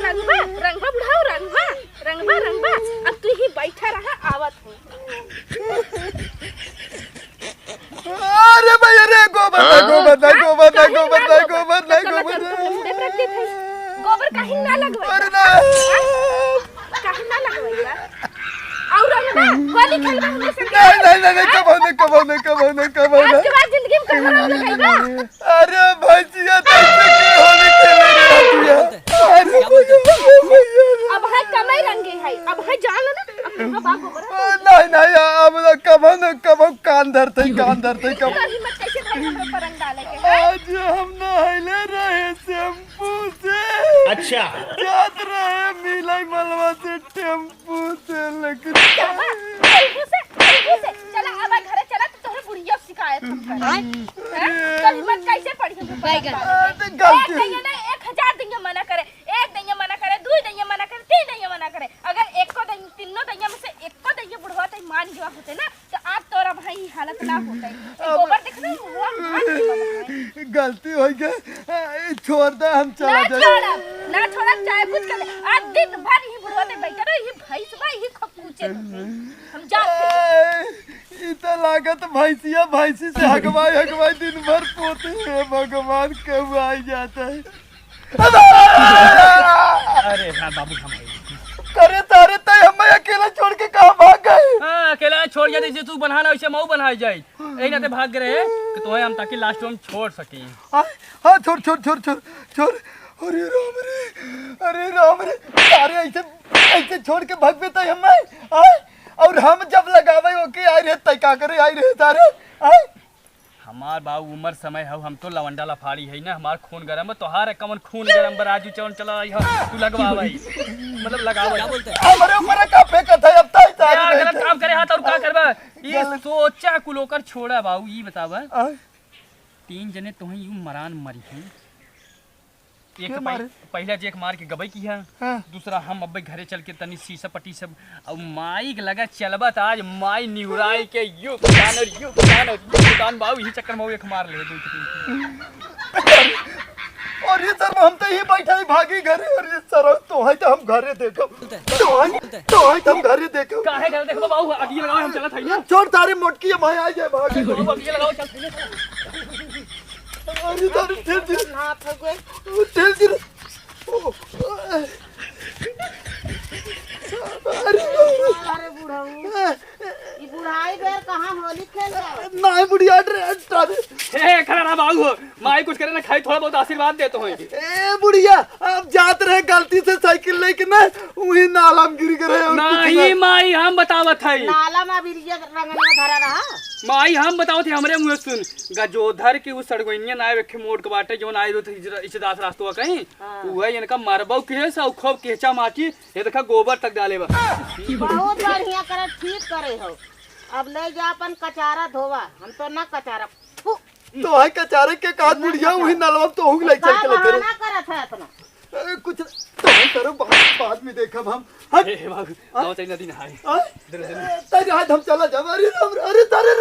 रंगबा रंगबा बुढ़ाओ रंगबा रंगबा रंगबा अब तू ही बैठा रहा आवत हो। अरे भैया रे गोबर गोबर कहीं ना लगवाई अरे ना कहीं ना लगवाई और रंगबा गोली खेलबा हमरे संग नहीं कब आज के बाद जिंदगी में कहां लगाईबा। अरे भैया कैसे की होली खेले रे अरे अब है कमाई रंगे है अब है जान ना अब बाप गोबर नहीं अब कब कान धरते कब हिम्मत कैसे भाई हमरे पर रंग डाले के आज हम नहाइले रहे शैम्पू से अच्छा जात रहे मिलाई मलवा से टेम्पू से लेकिन चला अब घर चला तो तोरे बुढ़िया शिकायत हम कर कल हिम्मत कैसे पड़ी हम गलती 1000 दिन मना करे एक दिन मना करे दो दिन मना करे तीन दिन मना करे अगर एक को दिन तीनों दिन में से एक को दिन बुढ़वा त मान जवा होते ना तो आज तोरा भाई हालत ना होते गोबर देख रहे हुआ मान गलती हो गई छोड़ दे हम चला जाए ना छोड़ा चाहे कुछ कर आज दिन भर ही बुढ़वा ते बैठा रहे ये भैंस बा ये खपूचे हम जाते इतना लागत भैंसी से हगवाई दिन भर पोते हैं भगवान कब आ जाता है। अरे हाँ बाबू हम करे तारे तय हमें अकेला छोड़ के कहां भाग गए। हां अकेला छोड़ जा जैसे तू बनाना वैसे मऊ बनाई जाए एही नाते भाग गए कि तोहे हम ताकि लास्ट में छोड़ सकी। हां छोड़ अरे राम रे सारे ऐसे छोड़ के भाग पे तय हमें और हम जब लगावे ओके आई रहे तय का करे आई रहे सारे हमार बाबू उम्र समय है हम तो लवंडा लफाड़ी है ना हमार खून गरम है तोहार कमन खून गरम बराजू चौन चला आई तू लगवा भाई मतलब लगावा क्या बोलते हैं हमारे ऊपर का फेंकत है अब तय यार गलत काम करे हाथ और का करबा ये सोचा कुलोकर छोड़ा बाबू ई बतावा 3 जने तोही यूं मरान मरी हैं एक पहला जेक मार के गबई की है दूसरा हम अब्बे घरे चल के तनी शीशा पट्टी सब अब माइक लगा चलबत आज माई निहुराई के यू दुकान बाबू यही चक्कर में एक मार ले और ये सर हम तो ही बैठा ही भागी घरे और ये सर तो है तो हम घरे देखो तो है हम घरे देखो काहे घर देखो बाबू अगिए लगाओ हम चलत हई छोड़ तारे मोटकी है भाई आ जाए भाग बाबू अगिए लगाओ चल अरे तारे ठेल ना फगवे अरे बुढ़ाऊ ये बुढ़ाई बेर कहां होली खेल रहा नहीं बुढ़िया ड्रे ए खड़ा ना बाबू माई कुछ करे ना खाई थोड़ा बहुत आशीर्वाद दे तो है ए बुढ़िया अब जात रहे गलती से साइकिल लेके ना वही नाला में गिर गए नहीं माई हम बतावत हई नाला में बिरिया रंगना धरा रहा माई हम बतावत हई हमरे मुंह सुन गजोधर के उस सड़गोइनिया ना रखे मोड़ के बाटे जोन आए रोत इज्जतदार रास्तवा कहीं उहे इनका मरबौ के सौ खूब केचा माटी ये देखा गोबर तक डाले बा बहुत बढ़िया करे ठीक करे हो अब ले जा अपन कचारा धोवा हम तो ना कचारा तो है कचारे के काट बुढ़िया वही नाला तो हो ले चल के ना करत है इतना कुछ तो करो बाद में देखब हम हे बाबू आओ चल नदी नहाए तेरे हाथ हम चला जा अरे तारे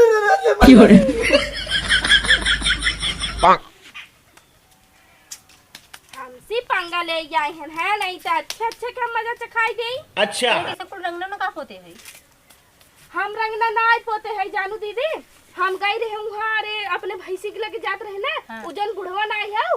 हमसी पंगा ले आए हैं नहीं तो अच्छे का मजा चखाई गई अच्छा कैसे को रंगना ना का पोते है हम रंगना ना आई पोते है जानू दीदी हम गई रहे वहां अरे अपने भैंसी के लेके जात रहे ना उजन बुढ़वा ना आई है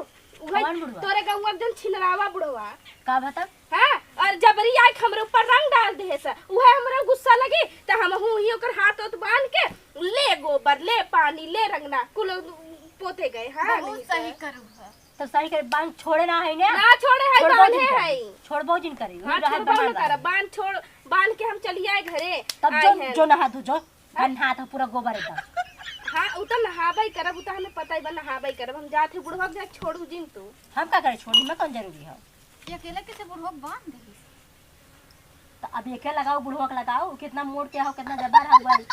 तोरे गांव जन छिनरावा बुढ़वा का बता हां और जबरी आई हमरे ऊपर रंग डाल दे से उहे हमरा गुस्सा लगी त हम हूं ही ओकर हाथ ओत बांध के ले गोबर ले पानी ले रंगना कुल पोते गए हां बहुत सही करू तो सही करे बांध छोड़े ना है ना छोड़े है बांधे है छोड़बो जिन करे हां छोड़बो ना कर बांध छोड़ बांध के हम चली आए घरे तब जो नहा दू जो हाथ पूरा गोबर एकदम हां उ त नहाबै करब उ त हमें पता ही बा नहाबै करब हम जाथे बुढ़वा के छोड़ू जिन तू हम का करे छोड़ी में कौन जरूरी है ये अकेला कैसे बुढ़वा बांध देगी तो अब ये क्या लगाओ बुढ़वा के लगाओ कितना मोड़ के हो कितना जबर हो भाई